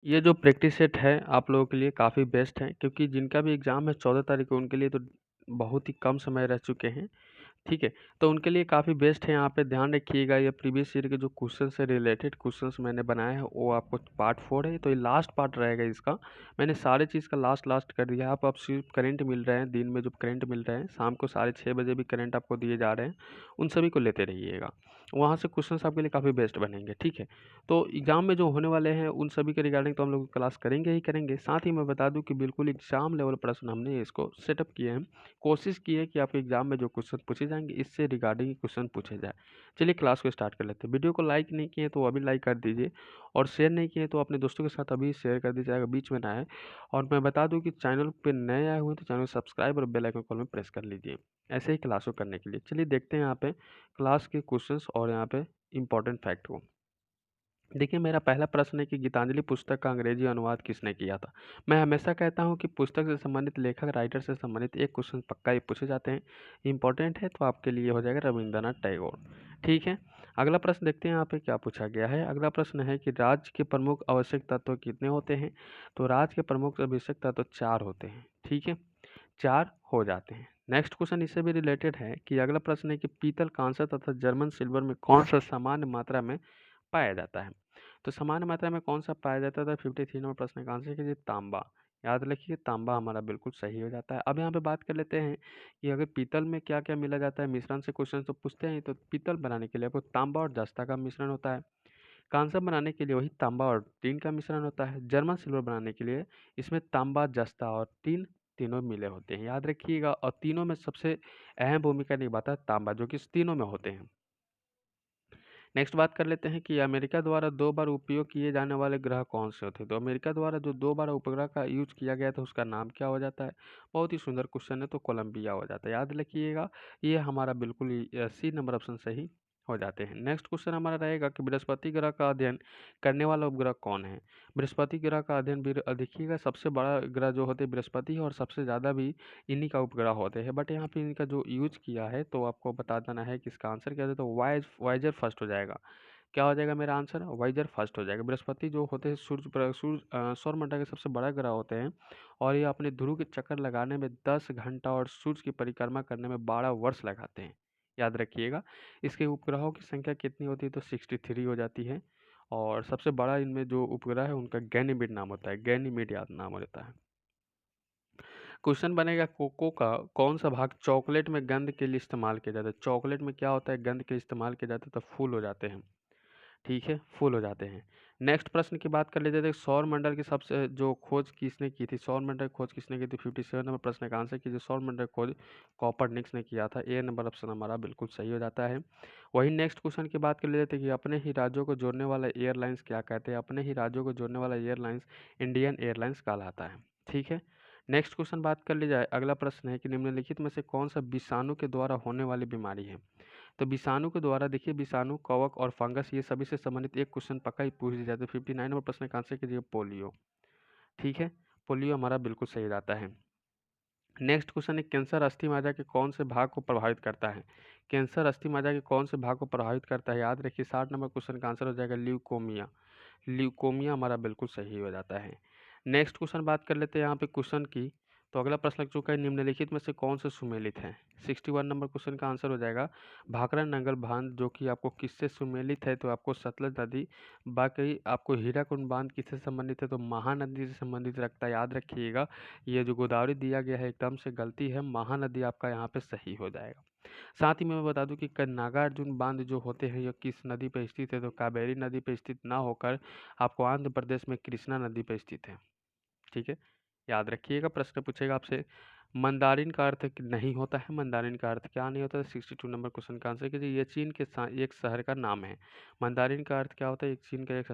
ये जो practice set है आप लोगों के लिए काफ़ी बेस्ट है क्योंकि जिनका भी एग्ज़ाम है 14 तारीख को उनके लिए तो बहुत ही कम समय रह चुके हैं। ठीक है, तो उनके लिए काफ़ी बेस्ट है। यहाँ पे ध्यान रखिएगा ये प्रीवियस ईयर के जो क्वेश्चन से रिलेटेड क्वेश्चंस मैंने बनाए हैं वो आपको पार्ट 4 है, तो ये लास्ट पार्ट रहेगा इसका। मैंने सारे चीज़ का लास्ट लास्ट कर दिया है। आप सिर्फ करंट मिल रहे हैं, दिन में जो करंट मिल रहे हैं, शाम को साढ़े 6 बजे भी करंट आपको दिए जा रहे हैं, उन सभी को लेते रहिएगा। वहाँ से क्वेश्चंस आपके लिए काफ़ी बेस्ट बनेंगे। ठीक है, तो एग्ज़ाम में जो होने वाले हैं उन सभी के रिगार्डिंग तो हम लोग क्लास करेंगे ही करेंगे। साथ ही मैं बता दूँ कि बिल्कुल एग्ज़ाम लेवल प्रश्न हमने इसको सेटअप किए हैं। कोशिश की है कि आपके एग्ज़ाम में जो क्वेश्चन पूछे जाएँगे इससे रिगार्डिंग क्वेश्चन पूछे जाए। चलिए क्लास को स्टार्ट कर लेते हैं। वीडियो को लाइक नहीं किए तो अभी लाइक कर दीजिए और शेयर नहीं किए तो अपने दोस्तों के साथ अभी शेयर कर दीजिए अगर बीच में ना आए। और मैं बता दूँ कि चैनल पे नए आए हुए हैं तो चैनल को सब्सक्राइब और बेल आइकन कॉल में प्रेस कर लीजिए। ऐसे ही क्लास को करने के लिए। चलिए देखते हैं यहाँ पे क्लास के क्वेश्चंस और यहाँ पे इम्पोर्टेंट फैक्ट को। देखिए मेरा पहला प्रश्न है कि गीतांजलि पुस्तक का अंग्रेजी अनुवाद किसने किया था? मैं हमेशा कहता हूँ कि पुस्तक से संबंधित लेखक राइटर से संबंधित एक क्वेश्चन पक्का ही पूछे जाते हैं। इम्पोर्टेंट है तो आपके लिए हो जाएगा रविंद्रनाथ टैगोर। ठीक है, अगला प्रश्न देखते हैं यहाँ पे क्या पूछा गया है। अगला प्रश्न है कि राज्य के प्रमुख आवश्यक तत्व कितने होते हैं? तो राज्य के प्रमुख आवश्यक तत्व 4 होते हैं। ठीक है, 4 हो जाते हैं। नेक्स्ट क्वेश्चन इससे भी रिलेटेड है कि अगला प्रश्न है कि पीतल, कांस्य तथा जर्मन सिल्वर में कौन सा सामान्य मात्रा में पाया जाता है? तो सामान्य मात्रा में कौन सा पाया जाता था? 53 नंबर प्रश्न का आंसर कीजिए तांबा। याद रखिए तांबा हमारा बिल्कुल सही हो जाता है। अब यहाँ पे बात कर लेते हैं कि अगर पीतल में क्या क्या मिला जाता है, मिश्रण से क्वेश्चन तो पूछते हैं, तो पीतल बनाने के लिए आपको तांबा और जस्ता का मिश्रण होता है। कांसा बनाने के लिए वही तांबा और टीन का मिश्रण होता है। जर्मन सिल्वर बनाने के लिए इसमें तांबा, जस्ता और टीन तीनों मिले होते हैं। याद रखिएगा, और तीनों में सबसे अहम भूमिका निभाता है तांबा, जो कि इस तीनों में होते हैं। नेक्स्ट बात कर लेते हैं कि अमेरिका द्वारा 2 बार उपयोग किए जाने वाले ग्रह कौन से थे? तो अमेरिका द्वारा जो 2 बार उपग्रह का यूज़ किया गया था उसका नाम क्या हो जाता है? बहुत ही सुंदर क्वेश्चन है, तो कोलंबिया हो जाता है। याद रखिएगा, ये हमारा बिल्कुल ही सी नंबर ऑप्शन सही हो जाते हैं। नेक्स्ट क्वेश्चन हमारा रहेगा कि बृहस्पति ग्रह का अध्ययन करने वाला उपग्रह कौन है? बृहस्पति ग्रह का अध्ययन देखिएगा, सबसे बड़ा ग्रह जो होते हैं बृहस्पति है और सबसे ज़्यादा भी इन्हीं का उपग्रह होते हैं। बट यहाँ पे इनका जो यूज़ किया है तो आपको बता देना है कि इसका आंसर क्या है, तो वाइजर फर्स्ट हो जाएगा। क्या हो जाएगा मेरा आंसर? वाइजर फर्स्ट हो जाएगा। बृहस्पति जो होते हैं सौरमंडल के सबसे बड़ा ग्रह होते हैं और ये अपने ध्रुव के चक्कर लगाने में 10 घंटा और सूर्य की परिक्रमा करने में 12 वर्ष लगाते हैं। याद रखिएगा, इसके उपग्रहों की संख्या कितनी होती है? तो 63 हो जाती है। और सबसे बड़ा इनमें जो उपग्रह है उनका गैनीमेड नाम होता है। गैनीमेड याद नाम होता है। क्वेश्चन बनेगा कोको का कौन सा भाग चॉकलेट में गंध के लिए इस्तेमाल किया जाता है? चॉकलेट में क्या होता है, गंध के लिए इस्तेमाल किया जाता है, तो फूल हो जाते हैं। ठीक है, फूल हो जाते हैं। नेक्स्ट प्रश्न की बात कर लेते थे, सौर मंडल की सबसे जो खोज किसने की थी? सौर मंडल की खोज किसने की थी? 57 नंबर प्रश्न का आंसर कीजिए। सौर मंडल की खोज कॉपरनिकस ने किया था। ए नंबर ऑप्शन हमारा बिल्कुल सही हो जाता है। वही नेक्स्ट क्वेश्चन की बात कर लेते थे कि अपने ही राज्यों को जोड़ने वाला एयरलाइंस क्या कहते हैं? अपने ही राज्यों को जोड़ने वाला एयरलाइंस इंडियन एयरलाइंस कहलाता है। ठीक है, नेक्स्ट क्वेश्चन बात कर ली जाए। अगला प्रश्न है कि निम्नलिखित में से कौन सा विषाणु के द्वारा होने वाली बीमारी है? तो विषाणु के द्वारा देखिए, विषाणु, कवक और फंगस ये सभी से संबंधित एक क्वेश्चन पक्का ही पूछ दिया जाता है। 59 नंबर प्रश्न का आंसर कीजिए पोलियो। ठीक है, पोलियो हमारा बिल्कुल सही रहता है। नेक्स्ट क्वेश्चन है कैंसर अस्थि मज्जा के कौन से भाग को प्रभावित करता है? कैंसर अस्थि मज्जा के कौन से भाग को प्रभावित करता है? याद रखिए 60 नंबर क्वेश्चन का आंसर हो जाएगा ल्यूकोमिया। ल्यूकोमिया हमारा बिल्कुल सही हो जाता है। नेक्स्ट क्वेश्चन बात कर लेते हैं यहाँ पे क्वेश्चन की। तो अगला प्रश्न लग चुका है, निम्नलिखित में से कौन से सुमेलित है? 61 नंबर क्वेश्चन का आंसर हो जाएगा भाखड़ा नंगल बांध, जो कि आपको किससे सुमेलित है? तो आपको सतलज नदी। बाकी आपको हीराकुंड बांध किससे संबंधित है? तो महानदी से संबंधित रखता है। याद रखिएगा, ये जो गोदावरी दिया गया है एकदम से गलती है, महानदी आपका यहाँ पे सही हो जाएगा। साथ ही मैं बता दूं कि नागार्जुन बांध जो होते हैं ये किस नदी पर स्थित है? तो कावेरी नदी पर स्थित ना होकर आपको आंध्र प्रदेश में कृष्णा नदी पर स्थित है। ठीक है, याद रखिएगा, प्रश्न पूछेगा आपसे। मंदारिन का अर्थ नहीं होता है। मंदारिन का अर्थ क्या नहीं होता है? 62 नंबर क्वेश्चन का आंसर कीजिए। ये चीन के एक शहर का नाम है। मंदारिन का अर्थ क्या होता है? एक चीन का एक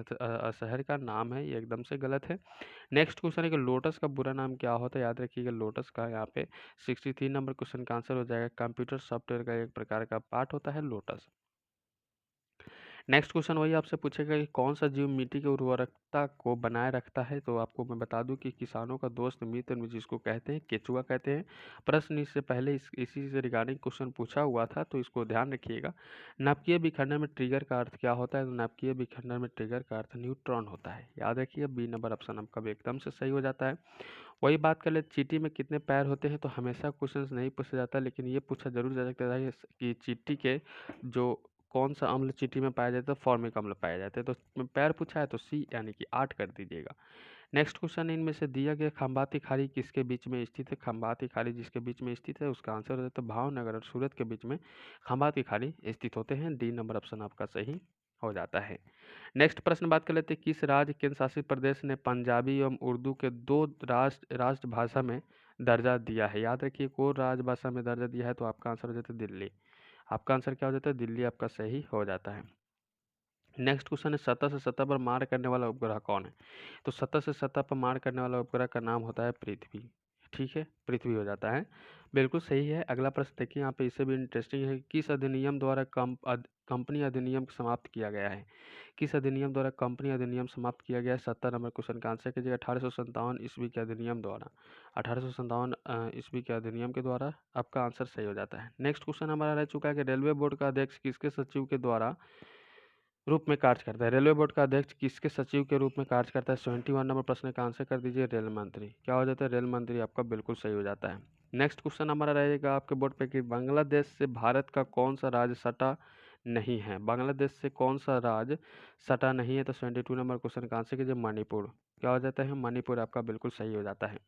शहर का नाम है। ये एकदम से गलत है। नेक्स्ट क्वेश्चन है कि लोटस का बुरा नाम क्या होता है? याद रखिएगा, लोटस का यहाँ पे 63 नंबर क्वेश्चन का आंसर हो जाएगा कंप्यूटर सॉफ्टवेयर का एक प्रकार का पार्ट होता है लोटस। नेक्स्ट क्वेश्चन वही आपसे पूछेगा कि कौन सा जीव मिट्टी की उर्वरकता को बनाए रखता है। तो आपको मैं बता दूं कि किसानों का दोस्त मित्र जिसको कहते हैं केचुआ कहते हैं। प्रश्न इससे पहले इसी से रिगार्डिंग क्वेश्चन पूछा हुआ था, तो इसको ध्यान रखिएगा। नाभिकीय विखंडन में ट्रिगर का अर्थ क्या होता है। तो नाभिकीय विखंडन में ट्रिगर का अर्थ न्यूट्रॉन होता है। याद रखिए, बी नंबर ऑप्शन आपका भी एकदम से सही हो जाता है। वही बात कर ले, चींटी में कितने पैर होते हैं। तो हमेशा क्वेश्चन नहीं पूछा जाता, लेकिन ये पूछा जरूर जा सकता है कि चींटी के जो कौन सा अम्ल चींटी में पाया जाता है। फॉर्मिक अम्ल पाया जाता है। तो पैर पूछा है तो सी यानी कि 8 कर दीजिएगा। नेक्स्ट क्वेश्चन, इनमें से दिया गया खंबाती खाड़ी किसके बीच में स्थित है। खंबाती खाड़ी जिसके बीच में स्थित है उसका आंसर हो जाता है भावनगर और सूरत के बीच में खंबाती खाड़ी स्थित होते हैं। डी नंबर ऑप्शन आपका सही हो जाता है। नेक्स्ट प्रश्न बात कर लेते हैं, किस राज्य केंद्र शासित प्रदेश ने पंजाबी एवं उर्दू के दो राष्ट्रभाषा में दर्जा दिया है। याद रखिए, को राजभाषा में दर्जा दिया है। तो आपका आंसर हो जाता है दिल्ली। आपका आंसर क्या हो जाता है, दिल्ली आपका सही हो जाता है। नेक्स्ट क्वेश्चन है, सतह से सतह पर मार करने वाला उपग्रह कौन है। तो सतह से सतह पर मार करने वाला उपग्रह का नाम होता है पृथ्वी। ठीक है, पृथ्वी हो जाता है। बिल्कुल सही है। अगला प्रश्न देखिए, यहाँ पे इससे भी इंटरेस्टिंग है, किस अधिनियम द्वारा कंपनी अधिनियम समाप्त किया गया है। किस अधिनियम द्वारा कंपनी अधिनियम समाप्त किया गया है। 70 नंबर क्वेश्चन का आंसर कीजिएगा 1857 ईस्वी के अधिनियम द्वारा। 1857 ईस्वी के अधिनियम के द्वारा आपका आंसर सही हो जाता है। नेक्स्ट क्वेश्चन हमारा रह चुका है कि रेलवे बोर्ड का अध्यक्ष किसके सचिव के द्वारा रूप में कार्य करता है। रेलवे बोर्ड का अध्यक्ष किसके सचिव के रूप में कार्य करता है। 71 नंबर प्रश्न का आंसर कर दीजिए रेल मंत्री। क्या हो जाता है, रेल मंत्री आपका बिल्कुल सही हो जाता है। नेक्स्ट क्वेश्चन हमारा रहेगा आपके बोर्ड पे कि बांग्लादेश से भारत का कौन सा राज्य सटा नहीं है। बांग्लादेश से कौन सा राज्य सटा नहीं है। तो 72 नंबर क्वेश्चन का आंसर कीजिए मणिपुर। क्या हो जाता है, मणिपुर आपका बिल्कुल सही हो जाता है।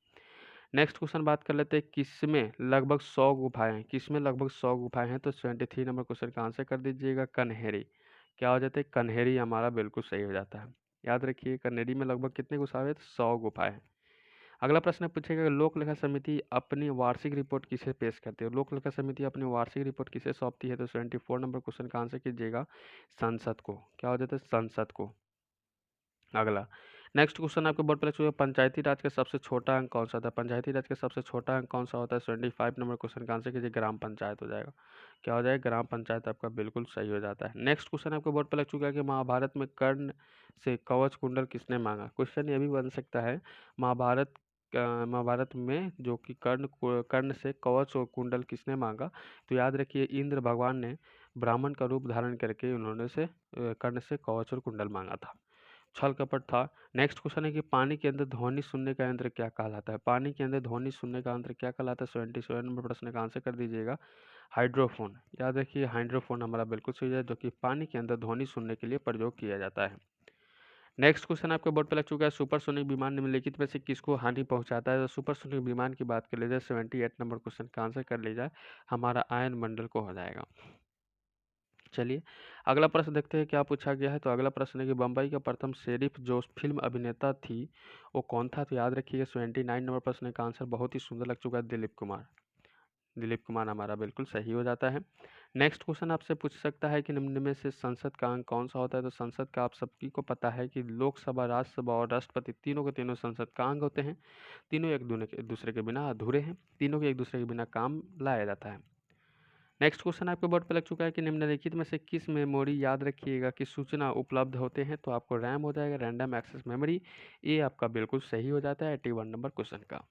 नेक्स्ट क्वेश्चन बात कर लेते हैं, किसमें लगभग 100 गुफाएं हैं। किसमें लगभग 100 गुफाएं हैं। तो 73 नंबर क्वेश्चन का आंसर कर दीजिएगा कन्हेरी। क्या हो जाता है, कन्हेरी हमारा बिल्कुल सही हो जाता है। याद रखिए, कन्हेरी में लगभग कितने गुफाएं हैं, तो 100 गुफाएं हैं। अगला प्रश्न पूछेगा कि लोक लेखा समिति अपनी वार्षिक रिपोर्ट किसे पेश करती है। लोक लेखा समिति अपनी वार्षिक रिपोर्ट किसे सौंपती है। तो 74 नंबर क्वेश्चन का आंसर कीजिएगा संसद को। क्या हो जाता है, संसद को। अगला नेक्स्ट क्वेश्चन आपके बोर्ड पर लिखा हुआ है, पंचायती राज का सबसे छोटा अंक कौन सा होता है। पंचायती राज का सबसे छोटा अंक कौन सा होता है। 75 नंबर क्वेश्चन का आंसर कीजिए ग्राम पंचायत हो जाएगा। क्या हो जाएगा, ग्राम पंचायत आपका बिल्कुल सही हो जाता है। नेक्स्ट क्वेश्चन आपके बोर्ड पर लग चुका है कि महाभारत में कर्ण से कवच कुंडल किसने मांगा। क्वेश्चन ये भी बन सकता है, महाभारत में जो कि कर्ण से कवच और कुंडल किसने मांगा। तो याद रखिए, इंद्र भगवान ने ब्राह्मण का रूप धारण करके उन्होंने से कर्ण से कवच और कुंडल मांगा था। छल कपट था। नेक्स्ट क्वेश्चन है कि पानी के अंदर ध्वनि सुनने का यंत्र क्या कहलाता है। पानी के अंदर ध्वनि सुनने का यंत्र क्या कहलाता है। 77 नंबर प्रश्न का आंसर कर दीजिएगा हाइड्रोफोन। याद रखिए, हाइड्रोफोन हमारा बिल्कुल सही है, जो कि पानी के अंदर ध्वनि सुनने के लिए प्रयोग किया जाता है। नेक्स्ट क्वेश्चन आपके बोर्ड पे लग चुका है, सुपरसोनिक विमान निम्नलिखित में से किसको हानि पहुंचाता है। तो सुपरसोनिक विमान की बात कर लीजिए, 78 नंबर क्वेश्चन का आंसर कर लीजिए हमारा आयन मंडल को हो जाएगा। चलिए अगला प्रश्न देखते हैं क्या पूछा गया है। तो अगला प्रश्न है कि बम्बई का प्रथम शेरिफ जो फिल्म अभिनेता थी वो कौन था। तो याद रखिएगा 79 नंबर प्रश्न का आंसर बहुत ही सुंदर लग चुका है, दिलीप कुमार। दिलीप कुमार हमारा बिल्कुल सही हो जाता है। नेक्स्ट क्वेश्चन आपसे पूछ सकता है कि निम्न में से संसद का अंग कौन सा होता है। तो संसद का आप सबकी को पता है कि लोकसभा, राज्यसभा और राष्ट्रपति तीनों के तीनों संसद का अंग होते हैं। तीनों एक दूसरे के बिना अधूरे हैं। तीनों के एक दूसरे के बिना काम लाया जाता है। नेक्स्ट क्वेश्चन आपके बोर्ड पे लग चुका है कि निम्नलिखित में से किस मेमोरी, याद रखिएगा, कि सूचना उपलब्ध होते हैं। तो आपको रैम हो जाएगा, रैंडम एक्सेस मेमोरी। ये आपका बिल्कुल सही हो जाता है 81 नंबर क्वेश्चन का।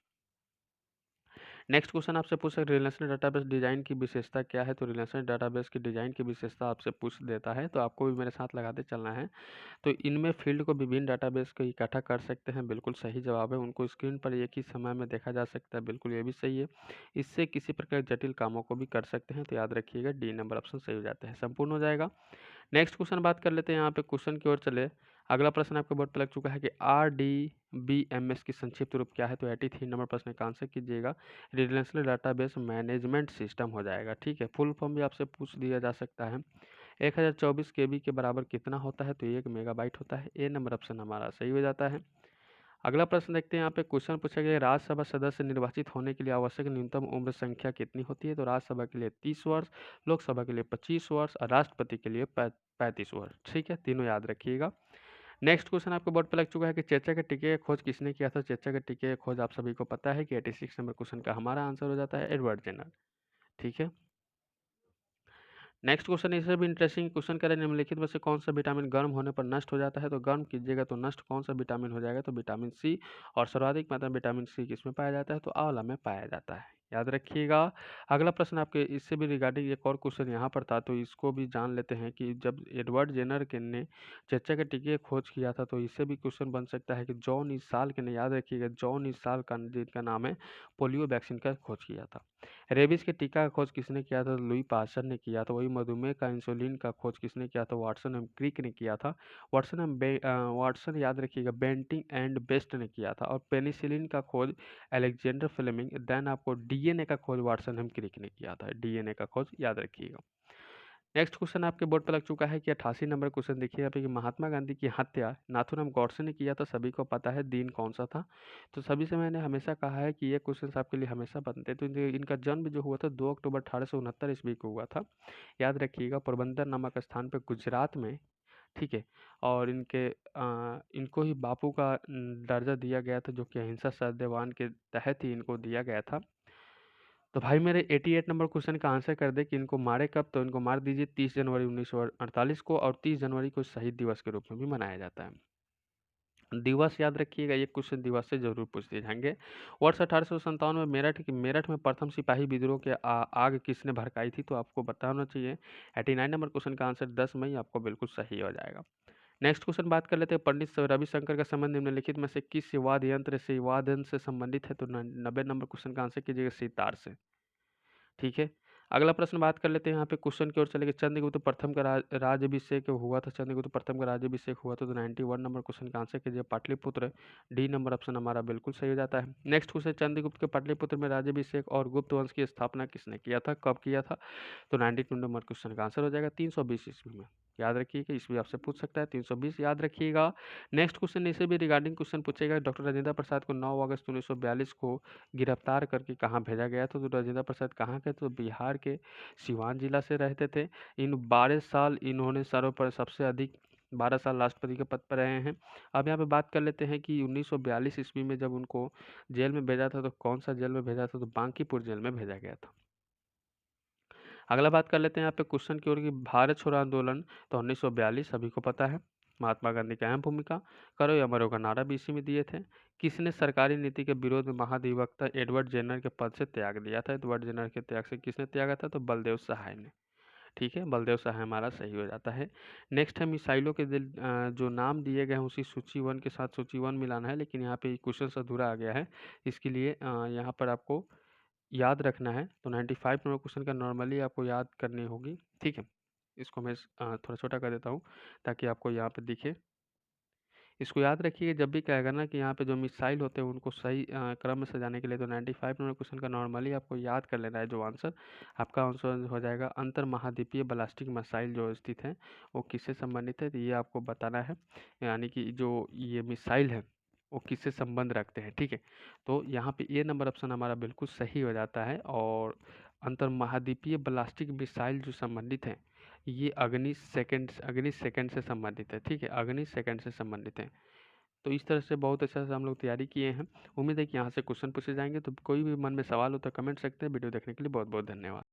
नेक्स्ट क्वेश्चन आपसे पूछ सकते रिलेशनल डाटाबेस डिजाइन की विशेषता क्या है। तो रिलेशनल डाटाबेस की डिजाइन की विशेषता आपसे पूछ देता है, तो आपको भी मेरे साथ लगाते चलना है। तो इनमें फील्ड को विभिन्न डाटाबेस को इकट्ठा कर सकते हैं, बिल्कुल सही जवाब है। उनको स्क्रीन पर एक ही समय में देखा जा सकता है, बिल्कुल ये भी सही है। इससे किसी प्रकार जटिल कामों को भी कर सकते हैं। तो याद रखिएगा डी नंबर ऑप्शन सही हो जाता है, संपूर्ण हो जाएगा। नेक्स्ट क्वेश्चन बात कर लेते हैं, यहाँ पे क्वेश्चन की ओर चले। अगला प्रश्न आपके बोर्ड पर लग चुका है कि RDBMS की संक्षिप्त रूप क्या है। तो 83 नंबर प्रश्न का आंसर कीजिएगा रिलेशनल डाटाबेस मैनेजमेंट सिस्टम हो जाएगा। ठीक है, फुल फॉर्म भी आपसे पूछ दिया जा सकता है। 1024 KB के बराबर कितना होता है। तो 1 मेगाबाइट होता है। ए नंबर ऑप्शन हमारा सही हो जाता है। अगला प्रश्न देखते हैं, यहाँ पे क्वेश्चन पूछा गया राज्यसभा सदस्य निर्वाचित होने के लिए आवश्यक न्यूनतम उम्र संख्या कितनी होती है। तो राज्यसभा के लिए 30 वर्ष, लोकसभा के लिए 25 वर्ष और राष्ट्रपति के लिए 35 वर्ष। ठीक है, तीनों याद रखिएगा। नेक्स्ट क्वेश्चन आपके बोर्ड पर लग चुका है कि चेचा के टीके की खोज किसने किया था। चेचा के टीके की खोज आप सभी को पता है कि 86 नंबर क्वेश्चन का हमारा आंसर हो जाता है एडवर्ड जेनर। ठीक है, नेक्स्ट क्वेश्चन इससे भी इंटरेस्टिंग क्वेश्चन करें, निम्नलिखित में से कौन सा विटामिन गर्म होने पर नष्ट हो जाता है? तो गर्म कीजिएगा तो नष्ट कौन सा विटामिन हो जाएगा? तो विटामिन सी। और सर्वाधिक मात्रा में विटामिन सी किसमें पाया जाता है? तो आंवला में पाया जाता है, याद रखिएगा। अगला प्रश्न आपके इससे भी रिगार्डिंग एक और क्वेश्चन यहाँ पर था, तो इसको भी जान लेते हैं कि जब एडवर्ड जेनर के ने चेचा के टीके की खोज किया था, तो इससे भी क्वेश्चन बन सकता है कि जॉन इस साल के ने, याद रखिएगा, जॉन इस साल का जिनका नाम है, पोलियो वैक्सीन का खोज किया था। रेबीज के टीका का खोज किसने किया था? लुई पास्चर ने किया था। वही मधुमेह का इंसुलिन का खोज किसने किया था? वाटसन एंड क्रिक ने किया था। वाटसन याद रखिएगा बेंटिंग एंड बेस्ट ने किया था। और पेनिसिलिन का खोज अलेक्जेंडर फ्लेमिंग। देन आपको डीएनए का खोज वाटसन एंड क्रिक ने किया था। डीएनए का खोज याद रखिएगा। नेक्स्ट क्वेश्चन आपके बोर्ड पर लग चुका है कि 88 नंबर क्वेश्चन देखिए यहाँ पे कि महात्मा गांधी की हत्या नाथूराम गॉडसे ने किया था, सभी को पता है, दिन कौन सा था? तो सभी से मैंने हमेशा कहा है कि ये क्वेश्चन आपके लिए हमेशा बनते हैं। तो इनका जन्म जो हुआ था 2 अक्टूबर 1869 ईस्वी को हुआ था, याद रखिएगा, पोरबंदर नामक स्थान पर गुजरात में। ठीक है। और इनको ही बापू का दर्जा दिया गया था, जो कि अहिंसा सत्यवान के तहत ही इनको दिया गया था। तो भाई मेरे 88 नंबर क्वेश्चन का आंसर कर दे कि इनको मारे कब? तो इनको मार दीजिए 30 जनवरी 1948 को, और 30 जनवरी को शहीद दिवस के रूप में भी मनाया जाता है। दिवस याद रखिएगा, ये क्वेश्चन दिवस से जरूर पूछ दिए जाएंगे। वर्ष 1857 में मेरठ में प्रथम सिपाही विद्रोह के आग किसने भड़काई थी? तो आपको पता होना चाहिए। 89 नंबर क्वेश्चन का आंसर 10 मई आपको बिल्कुल सही हो जाएगा। नेक्स्ट क्वेश्चन बात कर लेते हैं, पंडित रविशंकर का संबंध निम्नलिखित में से किस वाद्य यंत्र से वादन से संबंधित है? तो 90 नंबर क्वेश्चन का आंसर कीजिएगा सितार से। ठीक है। अगला प्रश्न बात कर लेते हैं, यहाँ पे क्वेश्चन की ओर चलेंगे। चंद्रगुप्त प्रथम का राज्याभिषेक हुआ था, चंद्रगुप्त प्रथम का राज्याभिषेक हुआ था, तो 91 नंबर क्वेश्चन का आंसर कीजिए पाटलिपुत्र। डी नंबर ऑप्शन हमारा बिल्कुल सही हो जाता है। नेक्स्ट क्वेश्चन, चंद्रगुप्त के पाटलिपुत्र में राज्याभिषेक और गुप्त वंश की स्थापना किसने किया था, कब किया था? तो 92 नंबर क्वेश्चन का आंसर हो जाएगा 320 ईस्वी में। याद रखिएगा, इसमें आपसे पूछ सकता है 320 याद रखिएगा। नेक्स्ट क्वेश्चन इसे भी रिगार्डिंग क्वेश्चन पूछेगा, डॉक्टर राजेंद्र प्रसाद को 9 अगस्त 1942 को गिरफ्तार करके कहाँ भेजा गया था? तो राजेंद्र प्रसाद कहाँ के? तो बिहार के सिवान जिला से रहते थे। इन 12 साल इन्होंने सर्वोपरि सबसे अधिक 12 साल राष्ट्रपति के पद पर रहे हैं। अब यहाँ पे बात कर लेते हैं कि 1942 ईस्वी में जब उनको जेल में भेजा था, तो कौन सा जेल में भेजा था? तो बांकीपुर जेल में भेजा गया था। अगला बात कर लेते हैं यहाँ पे क्वेश्चन की ओर कि भारत छोड़ो आंदोलन तो 1942 सभी को पता है। महात्मा गांधी की अहम भूमिका, करो या मरो का नारा भी इसी में दिए थे। किसने सरकारी नीति के विरोध में महाधिवक्ता एडवर्ड जेनर के पद से त्याग दिया था? एडवर्ड जेनर के त्याग से किसने त्यागा था? तो बलदेव सहाय ने। ठीक है, बलदेव सहाय हमारा सही हो जाता है। नेक्स्ट है मिसाइलों के जो नाम दिए गए हैं उसी सूची 1 के साथ सूची 1 मिलाना है, लेकिन यहाँ पे क्वेश्चन अधूरा आ गया है। इसके लिए यहाँ पर आपको याद रखना है। तो 95 नंबर क्वेश्चन का नॉर्मली आपको याद करनी होगी। ठीक है, इसको मैं थोड़ा छोटा कर देता हूँ ताकि आपको यहाँ पे दिखे। इसको याद रखिए, जब भी कहेगा ना कि यहाँ पे जो मिसाइल होते हैं उनको सही क्रम में सजाने के लिए, तो 95 नंबर क्वेश्चन का नॉर्मली आपको याद कर लेना है। जो आंसर आपका आंसर हो जाएगा, अंतर महाद्वीपीय बैलिस्टिक मिसाइल जो स्थित है वो किससे संबंधित है? तो ये आपको बताना है, यानी कि जो ये मिसाइल है वो किससे संबंध रखते हैं। ठीक है, तो यहाँ पे ये नंबर ऑप्शन हमारा बिल्कुल सही हो जाता है। और अंतर महाद्वीपीय बैलिस्टिक मिसाइल जो संबंधित है, ये अग्नि सेकंड से संबंधित है। ठीक है, अग्नि सेकंड से संबंधित है। तो इस तरह से बहुत अच्छा से हम लोग तैयारी किए हैं। उम्मीद है कि यहाँ से क्वेश्चन पूछे जाएंगे। तो कोई भी मन में सवाल हो तो कमेंट सकते हैं। वीडियो देखने के लिए बहुत बहुत धन्यवाद।